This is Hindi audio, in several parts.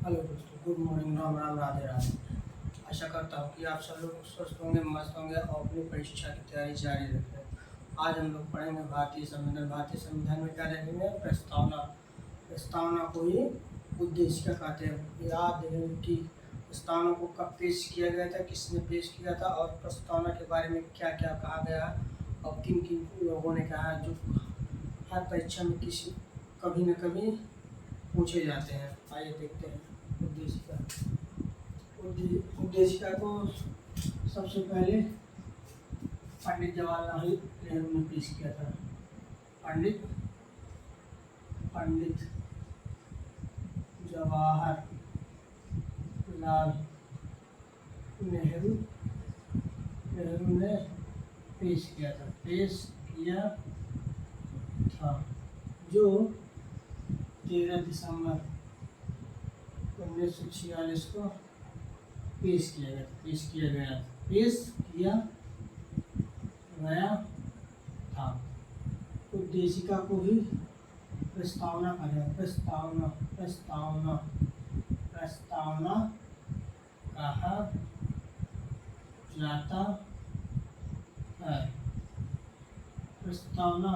हेलो दोस्तों, गुड मॉर्निंग, राम राम, राधे राधे। आशा करता हूँ कि आप सब लोग स्वस्थ होंगे, मस्त होंगे और अपनी परीक्षा की तैयारी जारी रखें। आज हम लोग पढ़ेंगे भारतीय संविधान। भारतीय संविधान में क्या देखेंगे? प्रस्तावना। प्रस्तावना को ही उद्देशिका कहते हैं। याद है कि प्रस्तावना को कब पेश किया गया था, किसने पेश किया था और प्रस्तावना के बारे में क्या क्या कहा गया और किन किन लोगों ने कहा, जो हर परीक्षा में किसी कभी न कभी पूछे जाते हैं। आइए देखते हैं उद्देशिका। उद्देशिका को सबसे पहले पंडित जवाहरलाल नेहरू ने पेश किया था। पंडित पंडित जवाहरलाल नेहरू नेहरू ने पेश किया था, जो 13 दिसंबर 1946 को पेश किया गया था। उद्देशिका को ही प्रस्तावना कहा जाता है। प्रस्तावना कहा जाता है। प्रस्तावना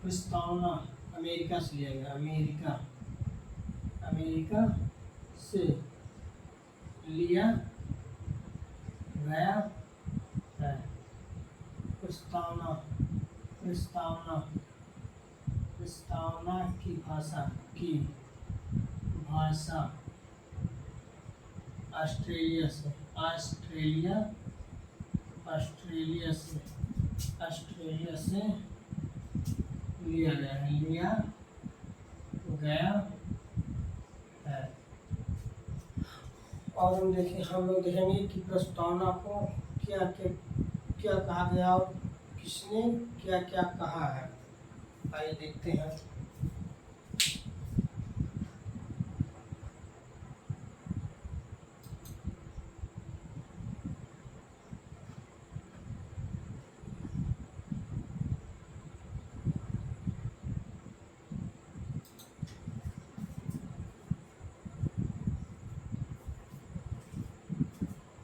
प्रस्तावना अमेरिका से लिया गया। अमेरिका से लिया गया है। प्रस्तावना की भाषा ऑस्ट्रेलिया से लिया गया है। और हम लोग देखेंगे कि प्रस्तावना को क्या कहा गया और किसने क्या क्या कहा है। आइए देखते हैं।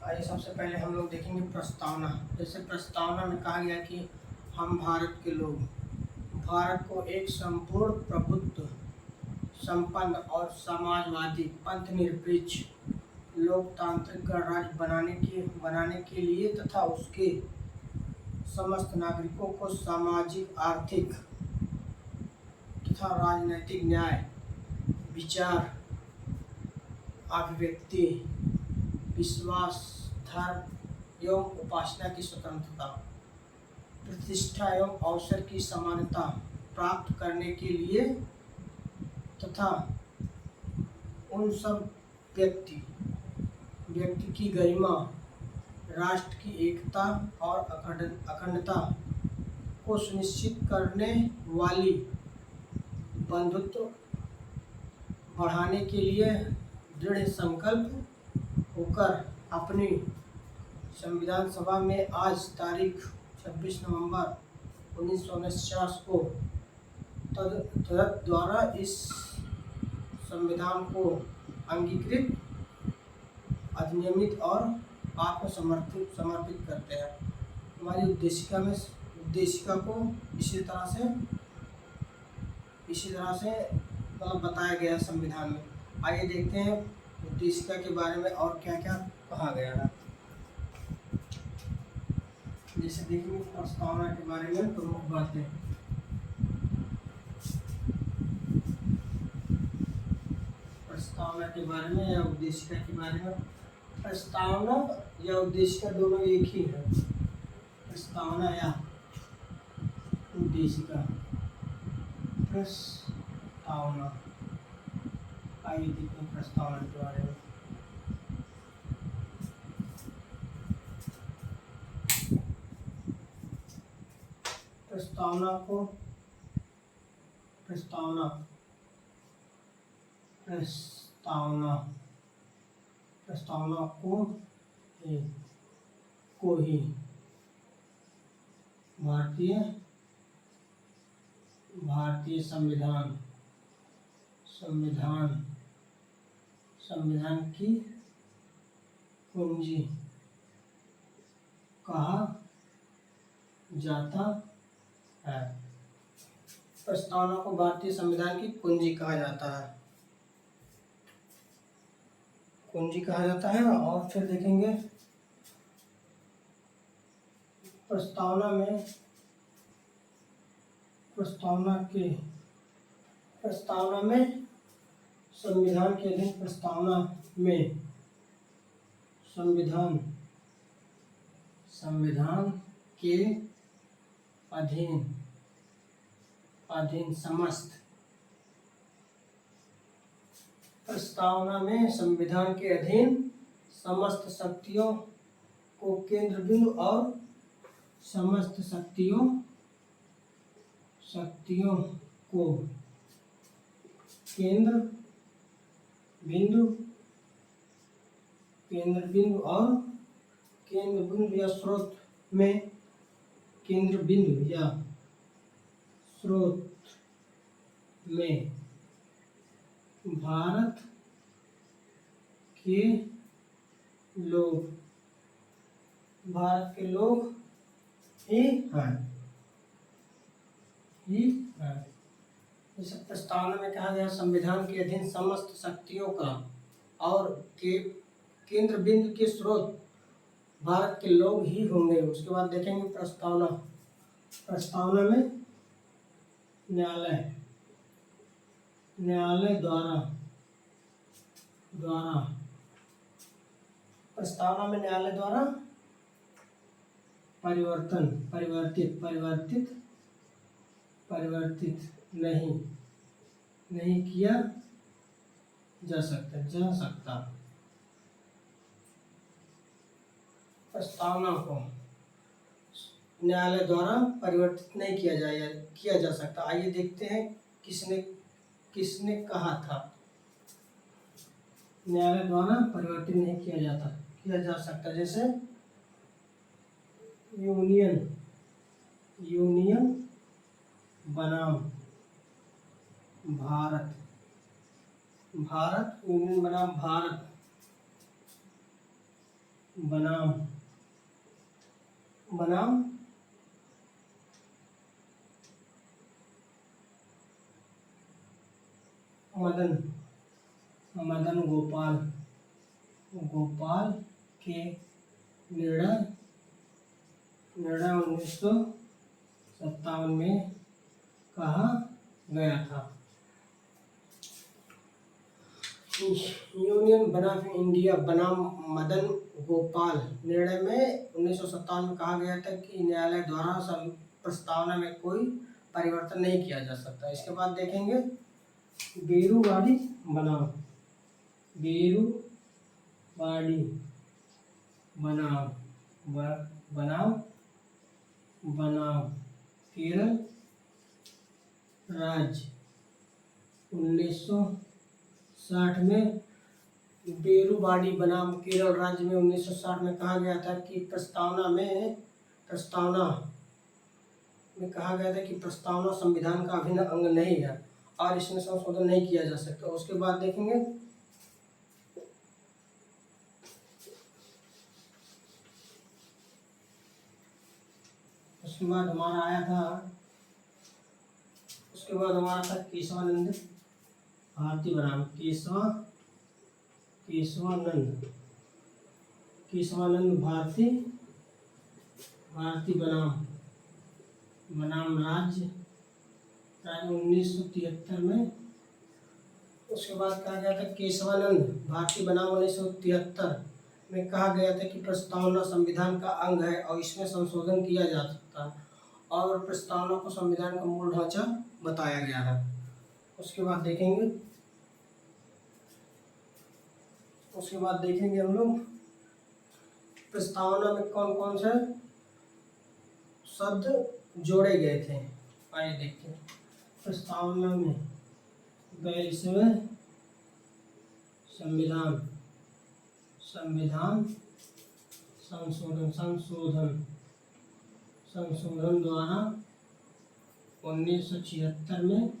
आइए सबसे पहले हम लोग देखेंगे प्रस्तावना। जैसे प्रस्तावना में कहा गया कि हम भारत के लोग भारत को एक संपूर्ण प्रभुत्व संपन्न और समाजवादी पंथनिरपेक्ष लोकतांत्रिक गणराज्य बनाने के लिए तथा उसके समस्त नागरिकों को सामाजिक, आर्थिक तथा राजनैतिक न्याय, विचार, अभिव्यक्ति, विश्वास, धर्म एवं उपासना की स्वतंत्रता, प्रतिष्ठा एवं अवसर की समानता प्राप्त करने के लिए तथा उन सब व्यक्ति की गरिमा, राष्ट्र की एकता और अखंडता को सुनिश्चित करने वाली बंधुत्व बढ़ाने के लिए दृढ़ संकल्प होकर अपनी संविधान सभा में आज तारीख 26 नवंबर 1949 को तदत द्वारा इस संविधान को अंगीकृत, अधिनियमित और समर्पित करते हैं। हमारी उद्देशिका को इसी तरह से मतलब बताया गया संविधान में। आइए देखते हैं उद्देशिका के बारे में और क्या क्या कहा गया है। जैसे देखिए प्रस्तावना के बारे में प्रमुख बातें। प्रस्तावना के बारे में या उद्देशिका के बारे में। प्रस्तावना या उद्देशिका दोनों एक ही है। प्रस्तावना या उद्देशिका। प्रस्तावना, आइए देखते हैं प्रस्तावना के बारे में। प्रस्तावना को ही भारतीय भारतीय संविधान, संविधान, संविधान की कुंजी कहा जाता है। प्रस्तावना को भारतीय संविधान की कुंजी कहा जाता है, कुंजी कहा जाता है। और फिर देखेंगे प्रस्तावना में, प्रस्तावना में संविधान के अधीन, प्रस्तावना में संविधान के अधीन समस्त, प्रस्तावना में संविधान के अधीन समस्त शक्तियों को केंद्र बिंदु और समस्त शक्तियों को केंद्र बिंदु और केंद्र बिंदु या स्रोत में, केंद्र बिंदु या स्रोत में भारत के लोग ही हैं। जैसे प्रस्तावना में कहा गया संविधान के अधीन समस्त शक्तियों का और के केंद्र बिंदु के स्रोत भारत के लोग ही होंगे। उसके बाद देखेंगे प्रस्तावना में न्यायालय द्वारा प्रस्तावना में न्यायालय द्वारा परिवर्तित नहीं किया जा सकता। प्रस्तावना को न्यायालय द्वारा परिवर्तित नहीं किया जा सकता। आइए देखते हैं किसने कहा था न्यायालय द्वारा परिवर्तित नहीं किया जा सकता। जैसे यूनियन बनाम भारत, यूनियन बनाम भारत बनाम मदन गोपाल के निर्णय 1957 में कहा गया था। यूनियन बनाम इंडिया बनाम मदन गोपाल निर्णय में 1957 में कहा गया था कि न्यायालय द्वारा प्रस्तावना में कोई परिवर्तन नहीं किया जा सकता। इसके बाद देखेंगे बेरूवाड़ी बनाम केरल राज्य 1960 में, बेरूवाड़ी बनाम केरल राज्य में 1960 में कहा गया था कि प्रस्तावना में कहा गया था कि प्रस्तावना संविधान का अभिन्न अंग नहीं है और इसमें संशोधन नहीं किया जा सकता। उसके बाद देखेंगे उसके बाद हमारा था केशवानंद भारती बनाम केशवानंद भारती बनाम राज्य 1973 में। उसके बाद कहा गया था केशवानंद भारती बनाम 1973 में कहा गया था कि प्रस्तावना संविधान का अंग है और इसमें संशोधन किया जा सकता है और प्रस्तावना को संविधान का मूल ढांचा बताया गया है। उसके बाद देखेंगे हम लोग प्रस्तावना में कौन कौन से शब्द जोड़े गए थे। आइए देखते हैं। प्रस्तावना में 42वें संविधान संशोधन द्वारा 1976 में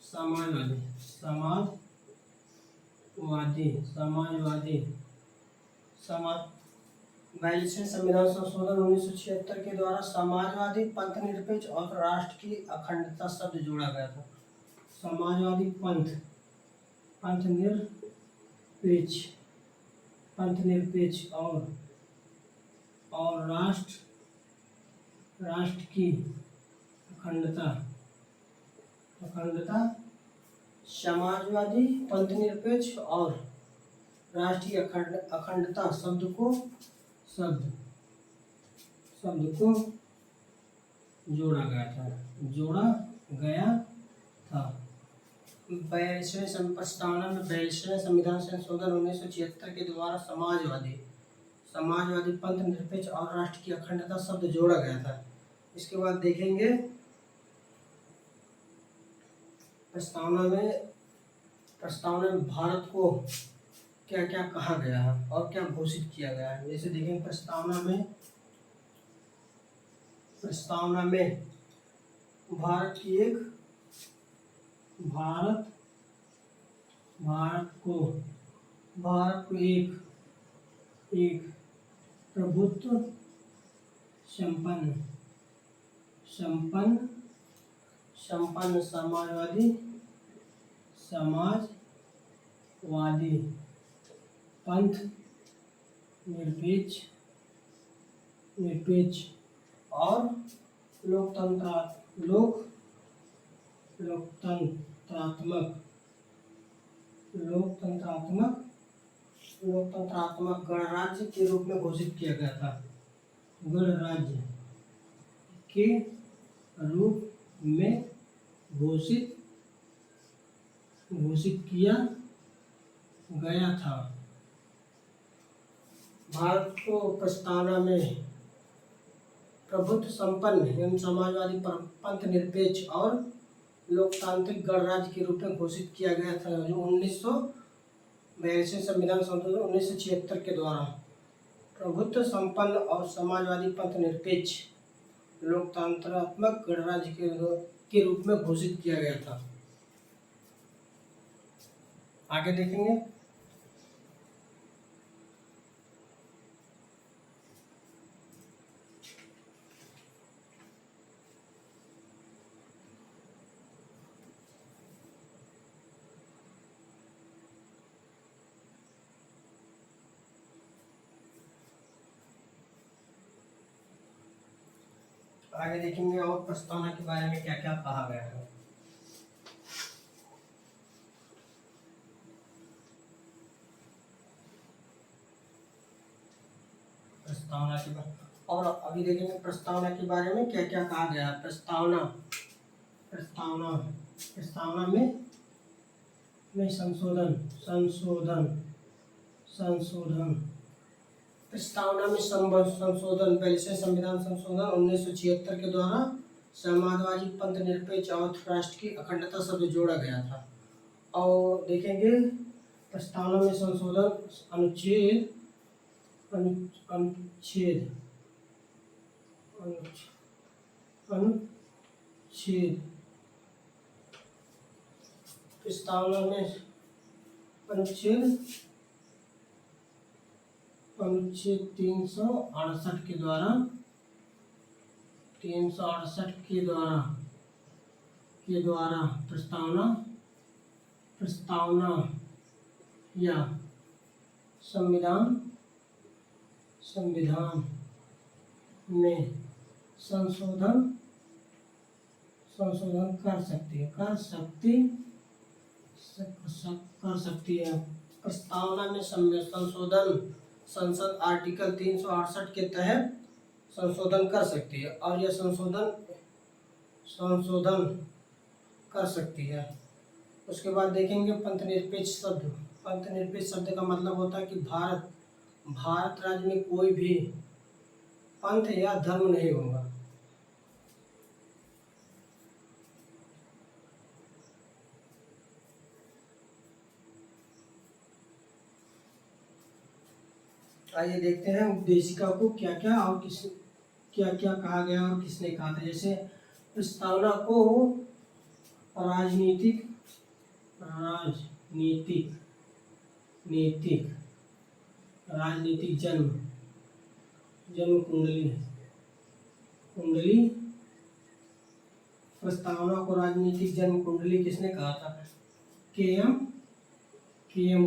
समाजवादी समाजवादी समाज 42वें संविधान संशोधन 1976 के द्वारा समाजवादी, पंथ निरपेक्ष और राष्ट्र की अखंडता शब्द जोड़ा गया था। समाजवादी पंथ निरपेक्ष और राष्ट्र की अखंडता। समाजवादी, पंथ निरपेक्ष और राष्ट्र की अखंडता शब्द को जोड़ा गया था। 42वें प्रस्तावना में 42वें संविधान संशोधन 1976 के द्वारा समाजवादी, पंथ निरपेक्ष और राष्ट्र की अखंडता शब्द जोड़ा गया था। इसके बाद देखेंगे प्रस्तावना में भारत को क्या क्या कहा गया है और क्या घोषित किया गया है। जैसे देखेंगे प्रस्तावना में भारत को एक प्रभुत्व संपन्न समाजवादी, पंथ निरपेक्ष और लोकतंत्रात्मक गणराज्य के रूप में घोषित किया गया था। गणराज्य के रूप में घोषित किया गया था। भारत को प्रस्तावना में प्रभुत्व संपन्न एवं समाजवादी, पंथ निरपेक्ष और लोकतांत्रिक गणराज्य के रूप में घोषित किया गया था, जो 1942वें संविधान संशोधन 1976 के द्वारा प्रभुत्व संपन्न और समाजवादी, पंथ निरपेक्ष लोकतंत्रात्मक गणराज्य के रूप में घोषित किया गया था। आगे देखेंगे और प्रस्तावना के बारे में क्या क्या कहा गया है। प्रस्तावना के बारे और अभी देखेंगे प्रस्तावना के बारे में क्या क्या कहा गया है। प्रस्तावना में संशोधन प्रस्तावना में संशोधन 42वें संविधान संशोधन 1976 के द्वारा समाजवादी, पंथ निरपेक्ष और राष्ट्र की अखंडता शब्द जोड़ा गया था। और देखेंगे प्रस्तावना में संशोधन अनुच्छेद प्रस्तावना में अनुच्छेद 368 के द्वारा प्रस्तावना या संविधान में संशोधन कर सकती है। प्रस्तावना में संशोधन संसद आर्टिकल 368 के तहत संशोधन कर सकती है और यह संशोधन कर सकती है। उसके बाद देखेंगे पंथ निरपेक्ष शब्द का मतलब होता है कि भारत राज्य में कोई भी पंथ या धर्म नहीं होगा। आइए देखते हैं उपदेशिका को क्या क्या कहा गया और किसने कहा था। जैसे प्रस्तावना को राजनीतिक राजनीतिक नीतिक राजनीतिक जन्म जन्म कुंडली कुंडली प्रस्तावना को राजनीतिक जन्म कुंडली किसने कहा था? के एम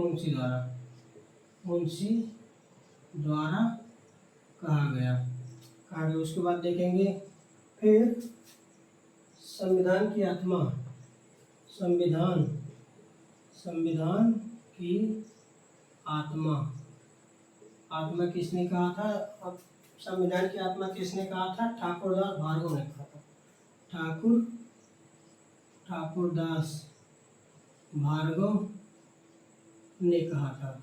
मुंशी द्वारा कहा गया। उसके बाद देखेंगे फिर संविधान की आत्मा संविधान की आत्मा किसने कहा था? अब संविधान की आत्मा किसने कहा था? ठाकुरदास भार्गव ने कहा था। ठाकुरदास भार्गव ने कहा था।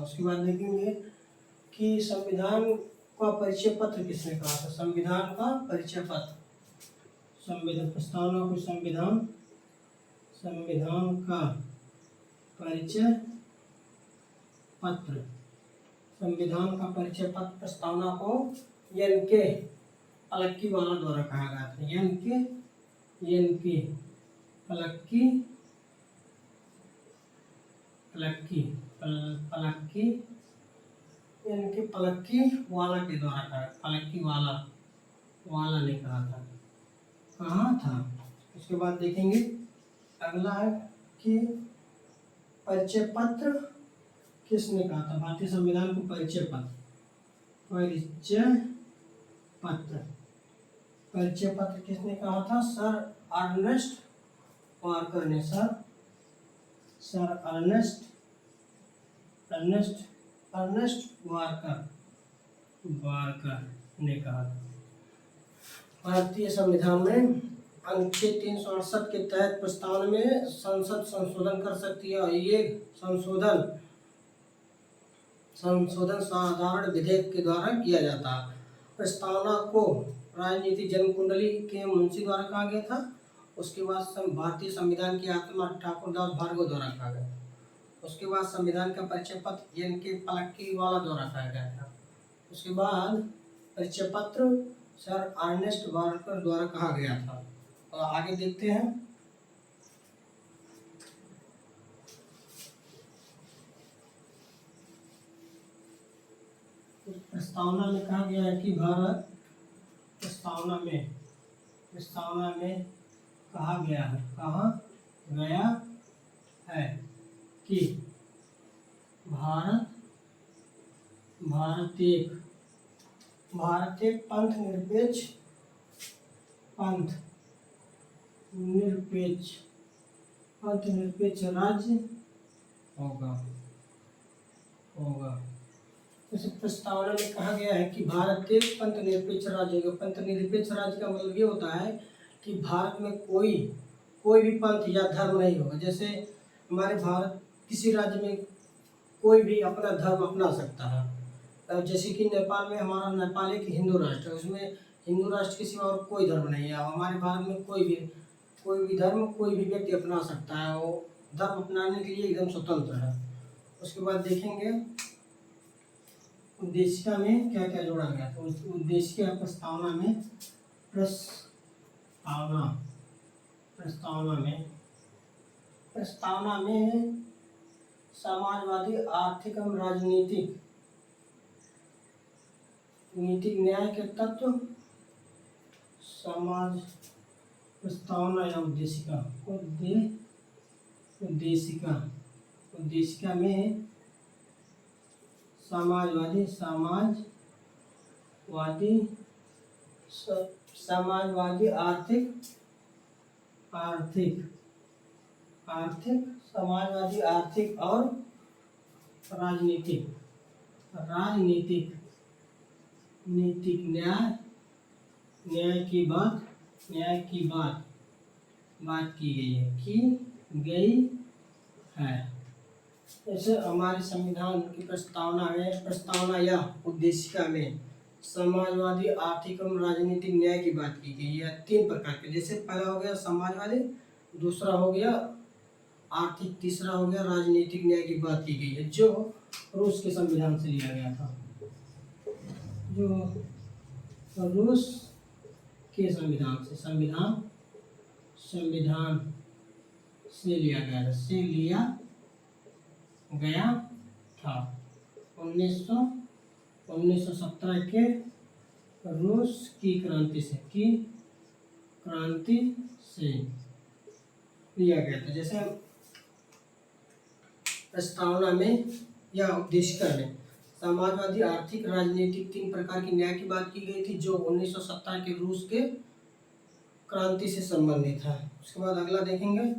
उसके बाद देखेंगे कि संविधान का परिचय पत्र किसने कहा था? संविधान का परिचय पत्र प्रस्तावना को संविधान का परिचय पत्र प्रस्तावना को एन.के. पलक्कीवाला द्वारा कहा गया था। एन.के. पलक्कीवाला के द्वारा कहा। पलक्कीवाला ने कहा था। उसके बाद देखेंगे अगला है कि परिचय पत्र किसने कहा था? भारतीय संविधान को परिचय पत्र किसने कहा था? सर अर्नेस्ट वाकर ने वाकर ने कहा था। भारतीय संविधान में अनुच्छेद 368 के तहत प्रस्तावना में संसद संशोधन कर सकती है और ये संशोधन साधारण विधेयक के द्वारा किया जाता है। प्रस्तावना को राजनीतिक जन्म कुंडली के मुंशी द्वारा कहा गया था। उसके बाद भारतीय संविधान की आत्मा ठाकुरदास भार्गव द्वारा कहा गया। उसके बाद संविधान का परिचय पत्र एन.के. पलक्कीवाला द्वारा कहा गया था। उसके बाद परिचय पत्र सर अर्नेस्ट वाकर द्वारा कहा गया था। और आगे देखते हैं प्रस्तावना में कहा गया है कि प्रस्तावना में कहा गया है कि भारत एक पंथ निरपेक्ष राज्य होगा। जैसे प्रस्तावना में कहा गया है कि भारत एक पंथ निरपेक्ष राज्य होगा। पंथ निरपेक्ष राज्य का मतलब ये होता है कि भारत में कोई भी पंथ या धर्म नहीं होगा। जैसे हमारे भारत किसी राज्य में कोई भी अपना धर्म अपना सकता है। जैसे कि नेपाल में हमारा नेपाल एक हिंदू राष्ट्र है, उसमें हिंदू राष्ट्र के सिवा और कोई धर्म नहीं है। हमारे भारत में कोई भी धर्म कोई भी व्यक्ति अपना सकता है, वो धर्म अपनाने के लिए एकदम स्वतंत्र है। उसके बाद देखेंगे उद्देशिका में क्या क्या जोड़ा गया। तो उद्देशिका प्रस्तावना में समाजवादी आर्थिक एवं राजनीतिक न्याय के तत्व समाज प्रस्तावना या उद्देशिका में समाजवादी आर्थिक और राजनीतिक न्याय की बात की गई है। जैसे हमारे संविधान की प्रस्तावना या उद्देशिका में समाजवादी आर्थिक एवं राजनीतिक न्याय की बात की गई है 3 प्रकार के। जैसे पहला हो गया समाजवादी, दूसरा हो गया आर्थिक, तीसरा हो गया राजनीतिक न्याय की बात की गई है, जो रूस के संविधान से लिया गया था। जो रूस के संविधान से, संविधान से लिया गया था। 1917 के रूस की क्रांति से लिया गया था। जैसे प्रस्तावना में या उद्देशिका में समाजवादी आर्थिक राजनीतिक 3 प्रकार की न्याय की बात की गई थी, जो 1917 के रूस के क्रांति से संबंधित है। उसके बाद अगला देखेंगे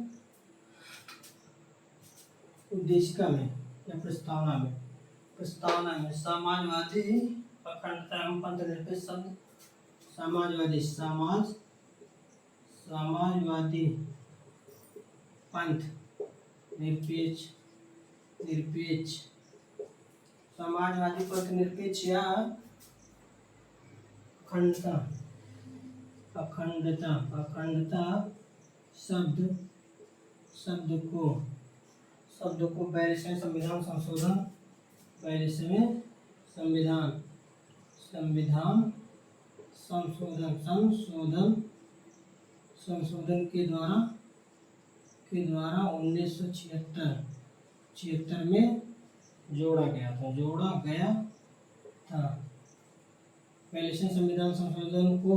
उद्देशिका में या प्रस्तावना में समाजवादी अखंडता एवं पंथ निरपेक्ष शब्द समाजवादी पंथ निरपेक्ष समाजवादी पंथ निरपेक्ष या अखंडता शब्द को 42वें संविधान संशोधन के द्वारा 1976 में जोड़ा गया था। 42वें संविधान संशोधन को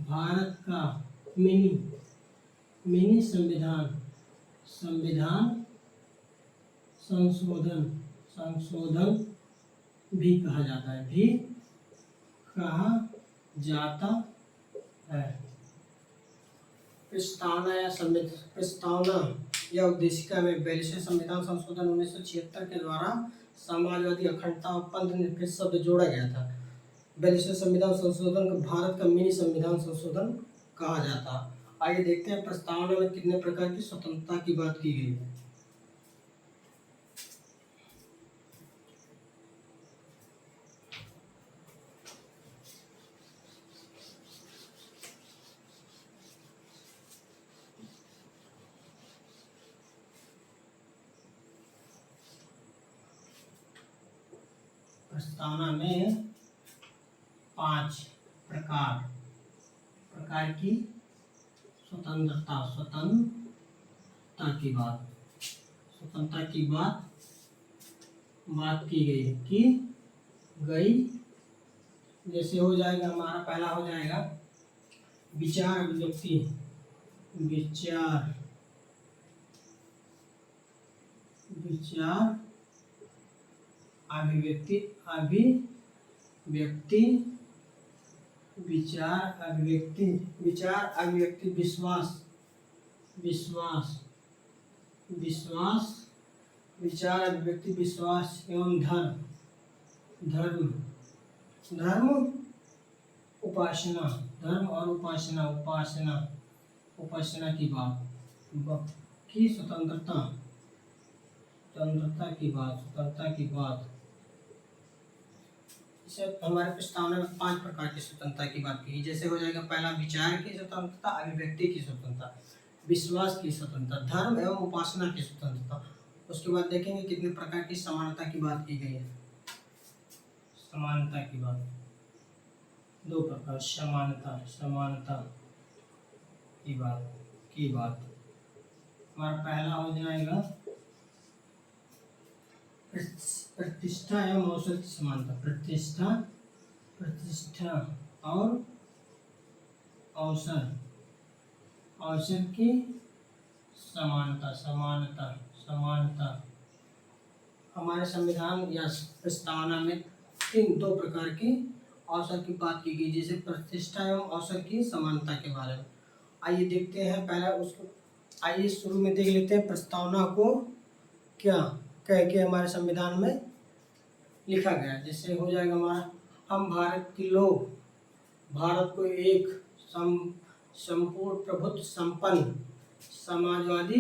भारत का मिनी संविधान संशोधन भी कहा जाता है। प्रस्तावना या उद्देशिका में 42वें संविधान संशोधन 1976 के द्वारा समाजवादी अखंडता और पंथ निरपेक्ष शब्द जोड़ा गया था। 42वें संविधान संशोधन को भारत का मिनी संविधान संशोधन कहा जाता। आइए देखते हैं प्रस्तावना में कितने प्रकार की स्वतंत्रता की बात की गई है। प्रस्तावना में 5 प्रकार की स्वतंत्रता की बात की गई। जैसे हो जाएगा हमारा पहला हो जाएगा विचार अभिव्यक्ति विश्वास एवं धर्म और उपासना की बात की स्वतंत्रता की बात। इसे हमारे प्रस्तावना में 5 प्रकार की स्वतंत्रता की बात की। जैसे हो जाएगा पहला विचार की स्वतंत्रता, अभिव्यक्ति की स्वतंत्रता, विश्वास की स्वतंत्रता, धर्म एवं उपासना की स्वतंत्रता। उसके बाद देखेंगे कितने प्रकार की समानता की बात की गई है। समानता की बात 2 प्रकार, समानता की बात। हमारा पहला हो जाएगा प्रतिष्ठा एवं अवसर की समानता। प्रतिष्ठा और अवसर की समानता। हमारे संविधान या प्रस्तावना में 2 प्रकार की अवसर की बात की गई, जैसे प्रतिष्ठा एवं अवसर की समानता के बारे में। आइए देखते हैं पहला उसको। आइए शुरू में देख लेते हैं प्रस्तावना को क्या कह के हमारे संविधान में लिखा गया। जैसे हो जाएगा हमारा, हम भारत के लोग भारत को एक संपूर्ण प्रभुत्व संपन्न समाजवादी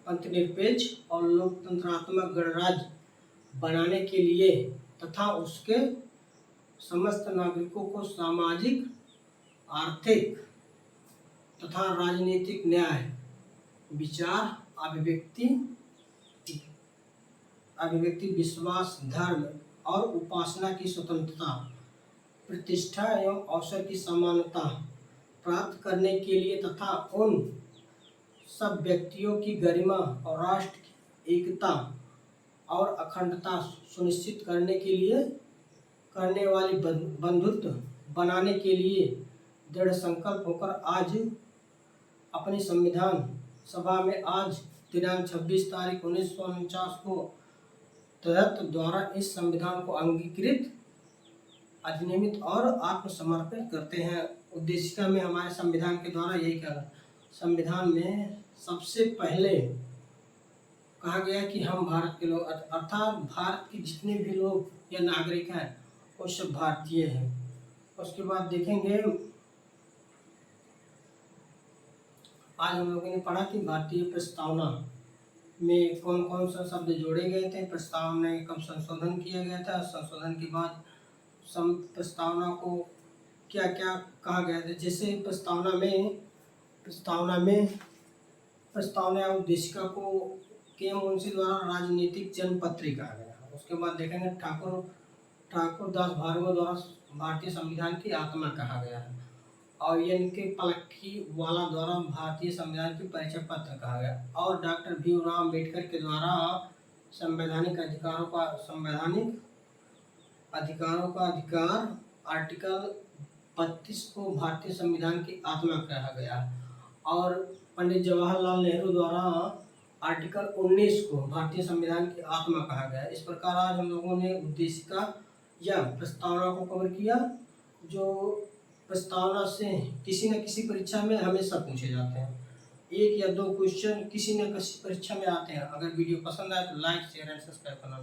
पंथनिरपेक्ष और लोकतंत्रात्मक गणराज्य बनाने के लिए तथा उसके समस्त नागरिकों को सामाजिक, आर्थिक तथा राजनीतिक न्याय, विचार, अभिव्यक्ति, विश्वास, धर्म और उपासना की स्वतंत्रता प्रतिष्ठा एवं अवसर की समानता प्राप्त करने के लिए तथा उन सब व्यक्तियों की गरिमा और राष्ट्र की एकता और अखंडता सुनिश्चित करने के लिए करने वाली बंधुत्व बनाने के लिए दृढ़ संकल्प होकर आज अपनी संविधान सभा में आज दिनांक 26 तारीख 1949 को तहत द्वारा इस संविधान को अंगीकृत अधिनियमित और आत्मसमर्पित करते हैं। उद्देशिका में हमारे संविधान के द्वारा यही कहा, संविधान में सबसे पहले कहा गया कि हम भारत के लोग अर्थात भारत के जितने भी लोग या नागरिक हैं वो सब भारतीय हैं। उसके बाद देखेंगे आज हम लोगों ने पढ़ा कि भारतीय प्रस्तावना में कौन कौन सा शब्द जोड़े गए थे, प्रस्तावना में कब संशोधन किया गया था, संशोधन के बाद प्रस्तावना को क्या क्या कहा गया था। जैसे प्रस्तावना या उद्देशिका को के मुंशी द्वारा राजनीतिक जनपत्री कहा गया। उसके बाद देखेंगे ठाकुर दास भार्गव द्वारा भारतीय संविधान की आत्मा कहा गया है और के पलक्की वाला द्वारा भारतीय संविधान की परिचय पत्र कहा गया और डॉक्टर भीमराव अम्बेडकर के द्वारा संवैधानिक अधिकार आर्टिकल 32 को भारतीय संविधान की आत्मा कहा गया और पंडित जवाहरलाल नेहरू द्वारा आर्टिकल 19 को भारतीय संविधान की आत्मा कहा गया। इस प्रकार आज हम लोगों ने उद्देशिका या प्रस्तावना को कवर किया, जो प्रस्तावना से किसी न किसी परीक्षा में हमेशा पूछे जाते हैं। एक या दो क्वेश्चन किसी न किसी परीक्षा में आते हैं। अगर वीडियो पसंद आए तो लाइक शेयर एंड सब्सक्राइब करना।